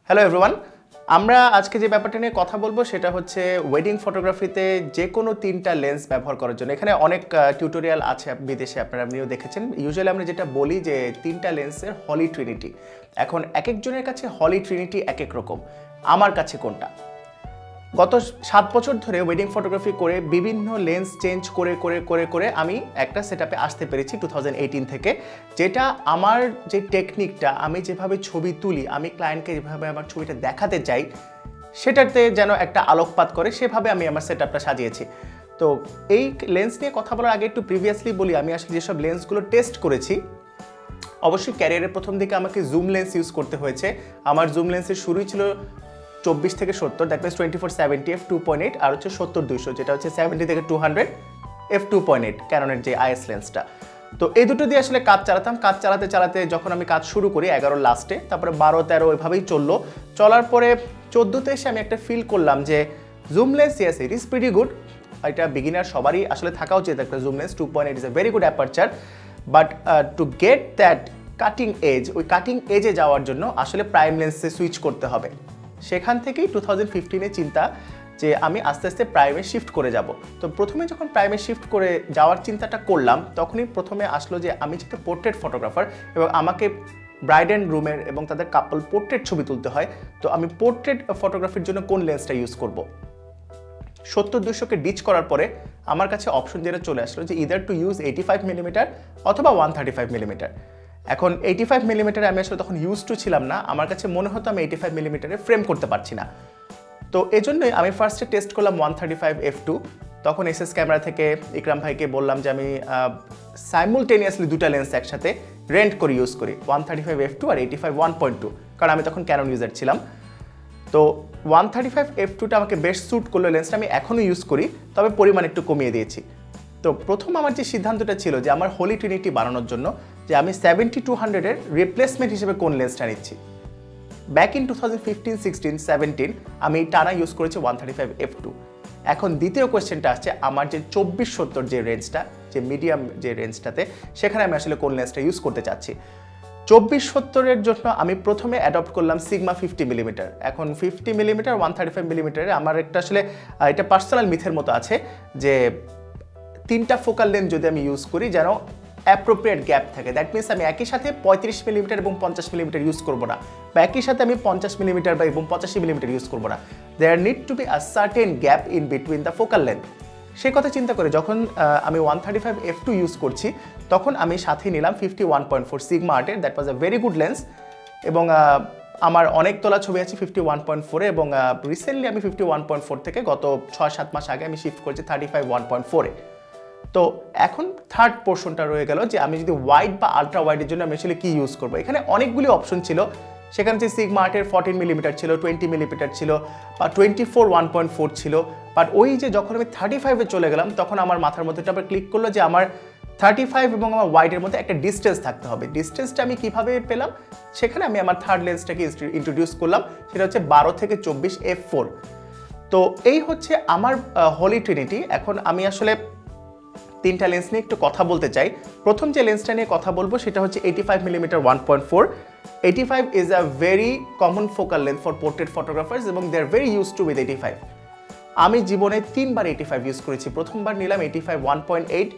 Hello everyone, আমরা আজকে যে ব্যাপারটা নিয়ে কথা বলবো সেটা হচ্ছে ওয়েডিং ফটোগ্রাফিতে যে কোনো তিনটা লেন্স ব্যবহার করার জন্য। এখানে অনেক টিউটোরিয়াল আছে বিদেশে, আপনারা আপনিও দেখেছেন। ইউজুয়ালি আমরা যেটা বলি যে তিনটা লেন্সের হলি ট্রিনিটি। এখন এক একজনের কাছে হলি ট্রিনিটি এক এক রকম। আমার কাছে কোনটা? গত 7 বছর ধরে ওয়েডিং ফটোগ্রাফি করে বিভিন্ন লেন্স চেঞ্জ করে করে করে করে আমি একটা সেটআপে আসতে পেরেছি 2018 থেকে, যেটা আমার যে টেকনিকটা, আমি যেভাবে ছবি তুলি, আমি ক্লায়েন্টকে যেভাবে আমার ছবিটা দেখাতে চাই সেটাতে যেন একটা আলোকপাত করে, সেভাবে আমি আমার সেটআপটা সাজিয়েছি। তো এই লেন্স নিয়ে কথা বলার আগে একটু প্রিভিয়াসলি বলি, আমি আসলে যেসব লেন্সগুলো টেস্ট করেছি, অবশ্যই ক্যারিয়ারের প্রথম দিকে আমাকে জুম লেন্স ইউজ করতে হয়েছে। আমার জুম লেন্সের শুরুই ছিল 24 থেকে 70, দ্যাট মিনস 24-70 f2.8, আর হচ্ছে 70-200 যেটা হচ্ছে 70 থেকে 200 f2.8 ক্যাননের যে আইএস লেন্সটা। তো এই দুটো দিয়ে আসলে কাজ চালাতাম। কাজ চালাতে চালাতে যখন আমি কাজ শুরু করি 11 লাস্টে, তারপরে 12-13 এভাবেই চললো। চলার পরে 14তে এসে আমি একটা ফিল করলাম যে zoom lens, yes it is pretty good, এটা বিগিনার সবারই আসলে থাকা উচিত একটা zoom lens. 2.8 is a very good aperture, but to get that cutting edge, ওই কাটিং এজে যাওয়ার জন্য আসলে প্রাইম লেন্সে সুইচ করতে হবে। সেখান থেকেই 2015-এ চিন্তা যে আমি আস্তে আস্তে প্রাইমে শিফট করে যাব। তো প্রথমে যখন প্রাইমে শিফট করে যাওয়ার চিন্তাটা করলাম, তখনই প্রথমে আসলো যে আমি যেহেতু পোর্ট্রেট ফটোগ্রাফার এবং আমাকে ব্রাইড অ্যান্ড গ্রুমের এবং তাদের কাপল পোর্ট্রেট ছবি তুলতে হয়, তো আমি পোর্ট্রেট ফটোগ্রাফির জন্য কোন লেন্সটা ইউজ করব। 70-200-কে ডিচ করার পরে আমার কাছে অপশন যেটা চলে আসলো যে ইদার টু ইউজ 85mm অথবা 135mm। এখন 85mm আমি আসলে তখন ইউজ টু ছিলাম না, আমার কাছে মনে হতো আমি 85mm ফ্রেম করতে পারছি না। তো এজন্যই আমি ফার্স্টে টেস্ট করলাম 135 f2। তখন এসএস ক্যামেরা থেকে ইকরাম ভাইকে বললাম যে আমি সাইমুলটেনিয়াসলি দুটা লেন্স একসাথে রেন্ট করে ইউজ করি, 135 f2 আর 85 1.2, কারণ আমি তখন ক্যানন ইউজার ছিলাম। তো 135 f2টা আমাকে বেস্ট স্যুট করলো, লেন্সটা আমি এখনও ইউজ করি, তবে পরিমাণ একটু কমিয়ে দিয়েছি। তো প্রথম আমার যে সিদ্ধান্তটা ছিল যে আমার হোলি ট্রিনিটি বানানোর জন্য যে আমি 70-200-এর রিপ্লেসমেন্ট হিসেবে কোন লেন্সটা নিচ্ছি। ব্যাক ইন 2015, 16, 17 আমি টানা ইউজ করেছি 135 f2। এখন দ্বিতীয় কোয়েশ্চেনটা আসছে আমার যে 24-70 যে রেঞ্জটা, যে মিডিয়াম যে রেঞ্জটাতে, সেখানে আমি আসলে কোন লেন্সটা ইউজ করতে চাচ্ছি। 24-70-এর জন্য আমি প্রথমে অ্যাডপ্ট করলাম সিগমা 50mm। এখন 50mm 135mm আমার একটা আসলে এটা পার্সোনাল মিথের মতো আছে যে তিনটা ফোকাল লেন্থ যদি আমি ইউজ করি যেন অ্যাপ্রোপ্রিয়েট গ্যাপ থাকে। দ্যাট মিনস আমি একই সাথে 35mm এবং 50mm ইউজ করবো না, বা একই সাথে আমি 50mm বা এবং 85mm ইউজ করবো না। There need to be a certain gap in between the focal length. সেই কথা চিন্তা করে যখন আমি 135 f2 ইউজ করছি, তখন আমি সাথে নিলাম 51.4 সিগমা আর্টের। That was a very good lens, এবং আমার অনেক তোলা ছবি আছে 51.4-এ, এবং রিসেন্টলি আমি 51.4 থেকে গত 6-7 মাস আগে আমি শিফট করেছি 35 1.4-এ। তো এখন থার্ড পোর্শনটা রয়ে গেল যে আমি যদি ওয়াইড বা আলট্রা ওয়াইডের জন্য আমি আসলে কি ইউজ করবো। এখানে অনেকগুলি অপশন ছিল, সেখানে যে সিগমা আর্টের 14mm ছিল, 20mm ছিল, বা 24 1.4 ছিল। বাট ওই যে যখন আমি 35-এ চলে গেলাম, তখন আমার মাথার মধ্যে আবার ক্লিক করলো যে আমার 35 এবং আমার ওয়াইডের মধ্যে একটা ডিস্টেন্স থাকতে হবে। ডিস্টেন্সটা আমি কিভাবে পেলাম, সেখানে আমি আমার থার্ড লেন্সটাকে ইন্ট্রোডিউস করলাম, সেটা হচ্ছে 12 থেকে 24 f4। তো এই হচ্ছে আমার হোলি ট্রিনিটি। এখন আমি আসলে তিনটা লেন্স নিয়ে একটু কথা বলতে চাই। প্রথম যে লেন্সটা নিয়ে কথা বলবো সেটা হচ্ছে 85mm 1.4। 85 is a very common focal length for portrait photographers, এবং they are very use to with 85। আমি জীবনে 3বার 85 ইউজ করেছি। প্রথমবার নিলাম 85 1.8,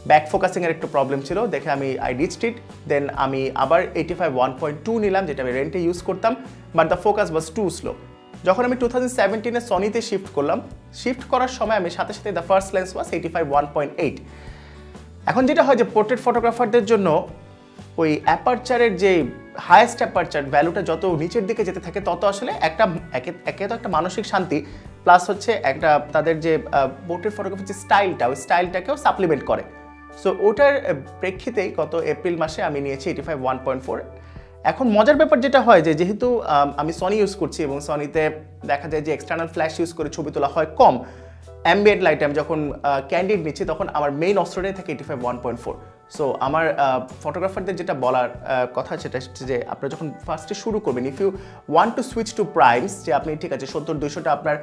ব্যাক ফোকাসিংয়ের একটু প্রবলেম ছিল দেখে আমি আই ডিচড ইট। দেন আমি আবার 85 1.2 নিলাম, যেটা আমি রেন্টে ইউজ করতাম, but the focus was too slow. যখন আমি 2017-এ সনিতে শিফট করলাম, শিফট করার সময় আমি সাথে সাথে দ্য ফার্স্ট লেন্স ওয়াজ 85 1.8। এখন যেটা হয় যে পোর্ট্রেট ফটোগ্রাফারদের জন্য ওই অ্যাপারচারের যে হায়েস্ট অ্যাপারচার ভ্যালুটা যত নিচের দিকে যেতে থাকে, তত আসলে একে তো একটা মানসিক শান্তি, প্লাস হচ্ছে একটা তাদের যে পোর্ট্রেট ফটোগ্রাফির যে স্টাইলটা, ওই স্টাইলটাকেও সাপ্লিমেন্ট করে। সো ওটার প্রেক্ষিতেই গত এপ্রিল মাসে আমি নিয়েছি 85 1.4। এখন মজার ব্যাপার যেটা হয় যে যেহেতু আমি সনি ইউজ করছি এবং সনিতে দেখা যায় যে এক্সটার্নাল ফ্ল্যাশ ইউজ করে ছবি তোলা হয় কম, অ্যাম্বিয়েন্ট লাইটে আমি যখন ক্যান্ডিড নিচ্ছি তখন আমার মেইন অস্ত্রটাই থাকে 85 1.4। সো আমার ফটোগ্রাফারদের যেটা বলার কথা সেটা হচ্ছে যে আপনারা যখন ফার্স্টে শুরু করবেন, if you want to switch to primes, যে আপনি ঠিক আছে 70-200টা আপনার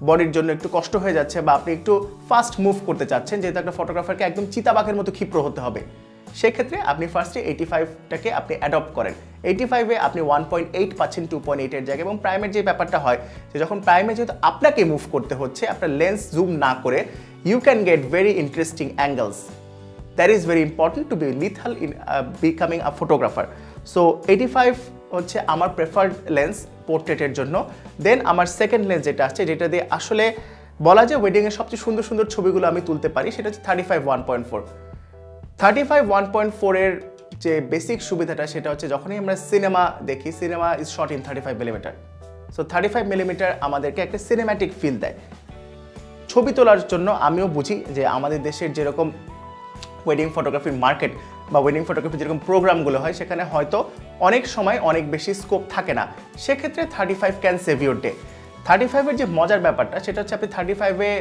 বডির জন্য একটু কষ্ট হয়ে যাচ্ছে, বা আপনি একটু ফাস্ট মুভ করতে চাচ্ছেন, যেহেতু একটা ফটোগ্রাফারকে একদম চিতাবাঘের মতো ক্ষিপ্র হতে হবে, সেক্ষেত্রে আপনি ফার্স্টে 85টাকে আপনি অ্যাডপ্ট করেন। 85-এ আপনি 1.8 পাচ্ছেন 2.8 এর জায়গায়। এবং প্রাইমের যে ব্যাপারটা হয় যে যখন প্রাইমে যেহেতু আপনাকে মুভ করতে হচ্ছে, আপনার লেন্স জুম না করে, you can get very interesting angles. That is very important to be lethal in becoming a photographer. So 85 হচ্ছে আমার প্রেফার্ড লেন্স পোর্ট্রেটের জন্য। দেন আমার সেকেন্ড লেন্স যেটা আসছে, যেটা দিয়ে আসলে বলা যায় ওয়েডিংয়ের সবচেয়ে সুন্দর সুন্দর ছবিগুলো আমি তুলতে পারি, সেটা হচ্ছে 35-1.4। 35-1.4 এর যে বেসিক সুবিধাটা সেটা হচ্ছে যখনই আমরা সিনেমা দেখি, cinema is shot in 35mm। So 35mm আমাদেরকে একটা সিনেম্যাটিক ফিল দেয়। ছবি তোলার জন্য আমিও বুঝি যে আমাদের দেশের যেরকম ওয়েডিং ফটোগ্রাফির মার্কেট বা ওয়েডিং ফটোগ্রাফি যেরকম প্রোগ্রামগুলো হয়, সেখানে হয়তো অনেক সময় অনেক বেশি স্কোপ থাকে না। সেক্ষেত্রে 35 ক্যান সেভ ইউর ডে। 35-এর যে মজার ব্যাপারটা সেটা হচ্ছে আপনি 35-এ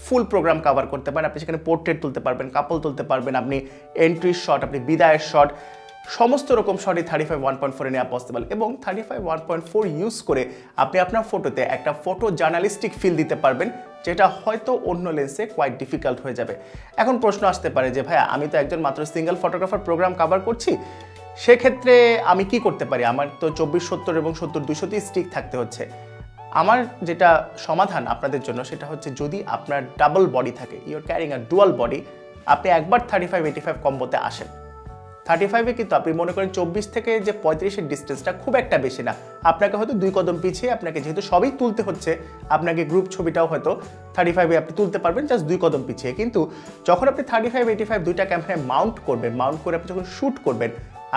ফুল প্রোগ্রাম কভার করতে পারেন। আপনি সেখানে পোর্ট্রেট তুলতে পারবেন, কাপল তুলতে পারবেন, আপনি এন্ট্রির শট, আপনি বিদায়ের শট, সমস্ত রকম শটই 35-1.4 নেওয়া পসিবল। এবং 35-1.4 ইউজ করে আপনি আপনার ফটোতে একটা ফটো জার্নালিস্টিক ফিল দিতে পারবেন, যেটা হয়তো অন্য লেন্সে কোয়াইট ডিফিকাল্ট হয়ে যাবে। এখন প্রশ্ন আসতে পারে যে ভাইয়া, আমি তো একজন মাত্র সিঙ্গেল ফটোগ্রাফার, প্রোগ্রাম কভার করছি, সেক্ষেত্রে আমি কি করতে পারি? আমার তো 24-70 এবং 70-200তেই স্টিক থাকতে হচ্ছে। আমার যেটা সমাধান আপনাদের জন্য সেটা হচ্ছে, যদি আপনার ডাবল বডি থাকে, your carrying a dual body, আপনি একবার 35-85 কম্বোতে আসেন। 35-এ কিন্তু আপনি মনে করেন 24 থেকে যে 35-এর ডিস্টেন্সটা খুব একটা বেশি না। আপনাকে হয়তো 2 কদম পিছিয়ে, আপনাকে যেহেতু সবই তুলতে হচ্ছে, আপনাকে গ্রুপ ছবিটাও হয়তো 35-এ আপনি তুলতে পারবেন জাস্ট 2 কদম পিছিয়ে। কিন্তু যখন আপনি 35-85 দুইটা ক্যামেরায় মাউন্ট করবেন, মাউন্ট করে আপনি যখন শ্যুট করবেন,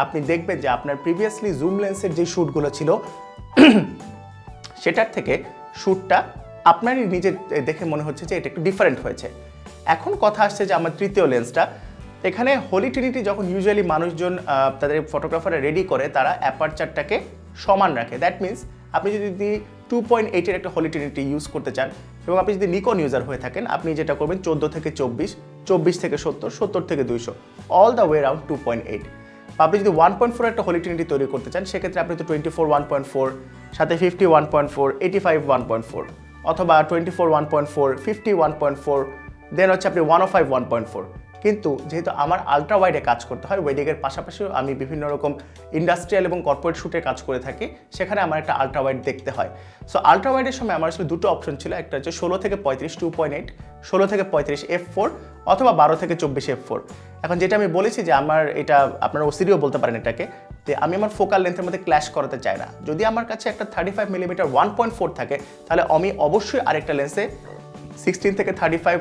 আপনি দেখবেন যে আপনার প্রিভিয়াসলি জুম লেন্সের যে শ্যুটগুলো ছিল সেটার থেকে শ্যুটটা আপনারই নিজের দেখে মনে হচ্ছে যে এটা একটু ডিফারেন্ট হয়েছে। এখন কথা আসছে যে আমার তৃতীয় লেন্সটা, এখানে হোলি ট্রিনিটি যখন ইউজুয়ালি মানুষজন তাদের ফটোগ্রাফাররা রেডি করে, তারা অ্যাপারচারটাকে সমান রাখে। দ্যাট মিনস আপনি যদি 2.8-এর একটা হোলি ট্রিনিটি ইউজ করতে চান, এবং আপনি যদি নিকন ইউজার হয়ে থাকেন, আপনি যেটা করবেন 14 থেকে 24, 24 থেকে 70, 70 থেকে 200, অল দ্য ওয়ে অ্যারাউন্ড 2.8। আপনি যদি 1.4 একটা হোলি ট্রিনিটি তৈরি করতে চান, সেক্ষেত্রে আপনি তো 24-1.4, সাথে 50-1.4, 85-1.4, অথবা 24-1.4, 50-1.4, দেন হচ্ছে আপনি 105-1.4। কিন্তু যেহেতু আমার আলট্রা ওয়াইডে কাজ করতে হয়, ওয়েডিংয়ের পাশাপাশিও আমি বিভিন্ন রকম ইন্ডাস্ট্রিয়াল এবং কর্পোরেট শ্যুটের কাজ করে থাকি, সেখানে আমার একটা আলট্রা ওয়াইড দেখতে হয়। সো আলট্রা ওয়াইডের সময় আমার আসলে দুটো অপশন ছিল, একটা হচ্ছে 16 থেকে 35 2.8, 16 থেকে 35 f4, অথবা 12 থেকে 24 f4। এখন যেটা আমি বলেছি যে আমার এটা, আপনারা ওসিডিও বলতে পারেন এটাকে, যে আমি আমার ফোকাল লেন্থের মধ্যে ক্ল্যাশ করাতে চাই না। যদি আমার কাছে একটা 35mm 1.4 থাকে, তাহলে আমি অবশ্যই আরেকটা লেন্সে 16 থেকে 35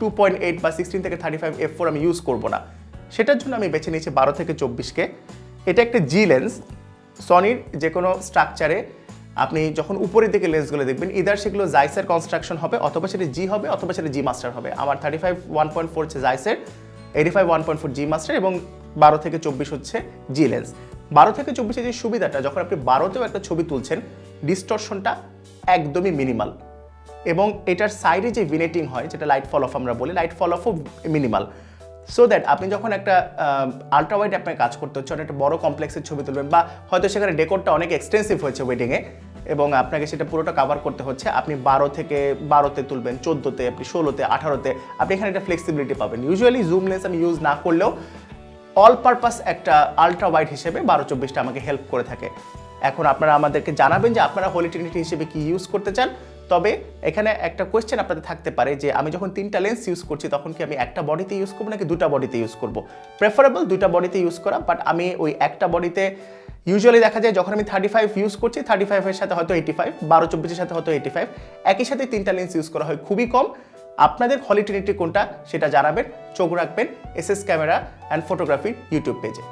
2.8 বা 16 থেকে 35 f4 আমি ইউজ করব না। সেটার জন্য আমি বেছে নিয়েছি 12 থেকে 24-কে। এটা একটা জি লেন্স। সনির যে কোনো স্ট্রাকচারে আপনি যখন উপরের দিকে লেন্সগুলো দেখবেন, ইদার সেগুলো জাইসের কনস্ট্রাকশন হবে, অথবা সেটা জি হবে, অথবা সেটা জি মাস্টার হবে। আমার 35-1.4 হচ্ছে জাইসের, 85-1.4 জি মাস্টার, এবং 12 থেকে 24 হচ্ছে জি লেন্স। 12 থেকে 24-এর যে সুবিধাটা, যখন আপনি 12তেও একটা ছবি তুলছেন, ডিস্টরশনটা একদমই মিনিমাল, এবং এটার সাইডে যে ভিনেটিং হয়, যেটা লাইট ফল অফ আমরা বলি, লাইট ফল অফও মিনিমাল। সো দ্যাট আপনি যখন একটা আলট্রা ওয়াইড আপনাকে কাজ করতে হচ্ছে, একটা বড় কমপ্লেক্সের ছবি তুলবেন, বা হয়তো সেখানে ডেকোরটা অনেক এক্সটেন্সিভ হয়েছে ওয়েডিংয়ে, এবং আপনাকে সেটা পুরোটা কভার করতে হচ্ছে, আপনি 12তে তুলবেন, 14তে, আপনি 16তে, 18তে, আপনি এখানে একটা ফ্লেক্সিবিলিটি পাবেন। ইউজুয়ালি জুম লেন্স আমি ইউজ না করলেও অল পারপাস একটা আলট্রা ওয়াইড হিসেবে 12-24টা আমাকে হেল্প করে থাকে। এখন আপনারা আমাদেরকে জানাবেন যে আপনারা হোলি ট্রিনিটি হিসেবে কি ইউজ করতে চান। তবে এখানে একটা কোয়েশ্চেন আপনাদের থাকতে পারে যে আমি যখন 3টা লেন্স ইউজ করছি, তখন কি আমি একটা বডিতে ইউজ করবো নাকি 2টা বডিতে ইউজ করবো? প্রেফারেবল 2টা বডিতে ইউজ করা, বাট আমি ওই একটা বডিতে ইউজুয়ালি দেখা যায় যখন আমি 35 ইউজ করছি, 35-এর সাথে হয়তো 85, 12-24-এর সাথে হয়তো 85, একই সাথে 3টা লেন্স ইউজ করা হয় খুবই কম। আপনাদের হোলি ট্রিনিটি কোনটা সেটা জানাবেন, চোখ রাখবেন SS camera and photography YouTube পেজে।